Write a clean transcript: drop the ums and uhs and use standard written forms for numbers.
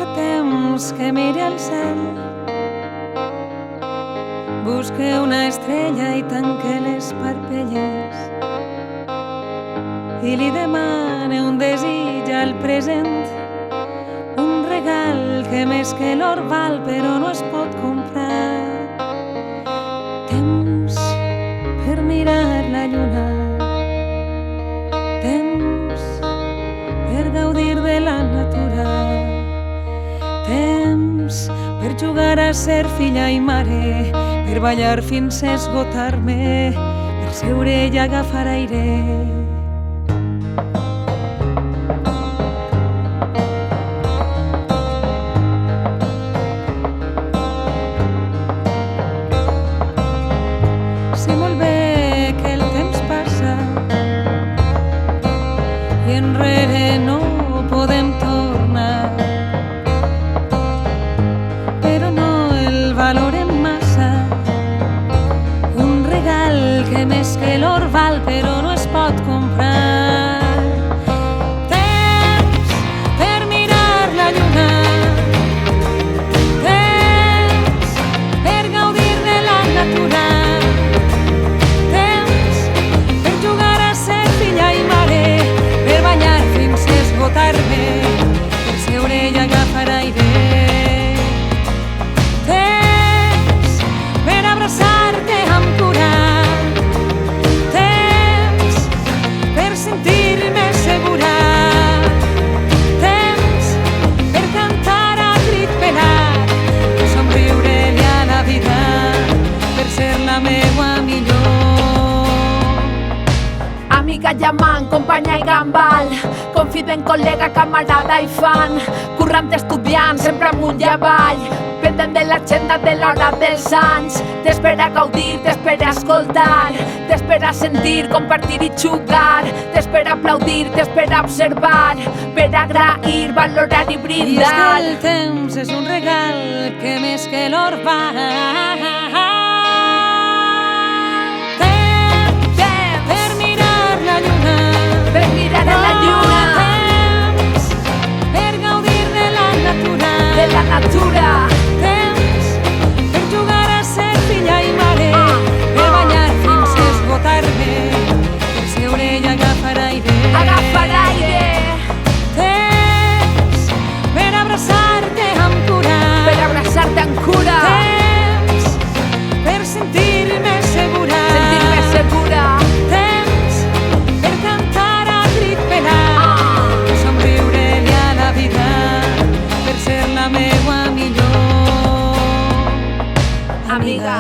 fa temps que mire al cel, busque una estrella i tanque les parpelles i li demane un desig al present, un regal que més que l'or val però no es pot comprar. Temps per mirar la lluna, temps per gaudir de la natura, temps per jugar a ser filla i mare, per ballar fins a esgotar-me, per seure i agafar aire. Sé molt bé que el temps passa i enrere no podem tornar, però no el valorem massa. Un regal que més que l'or val però no es pot comprar. Temps per mirar la lluna, temps per gaudir de la natura, temps per jugar a ser filla i mare, per ballar fins a esgotar-me, per seure i agafar aire. Temps per abraçar-te amb cura, temps per sentir-me segura, temps per cantar a crit pelat, per somriure-li a la vida, per ser la meua millor. Amiga i amant, companya i gambal, confident, col·lega, camarada i fan, currant, estudiant, sempre amunt i avall, pendent de l'agenda de l'hora dels anys. T'espera gaudir, t'espera escoltar, t'espera sentir, compartir i jugar, t'espera aplaudir, t'espera observar, per agrair, valorar i I és que brindar. el temps és un regal que més que l'or val. Temps per mirar la lluna, Per mirar a la lluna, temps per gaudir de la natura, de la natura, temps per jugar a ser filla i mare, per ballar fins a esgotar-me, per seure i agafar aire. agafar aire, Temps per abraçar-te amb cura, per abraçar-te amb cura, temps per sentir-me segura, sentir-me segura. temps per cantar a crit pelat, per somriure-li a la vida, per ser la meua millor Amiga.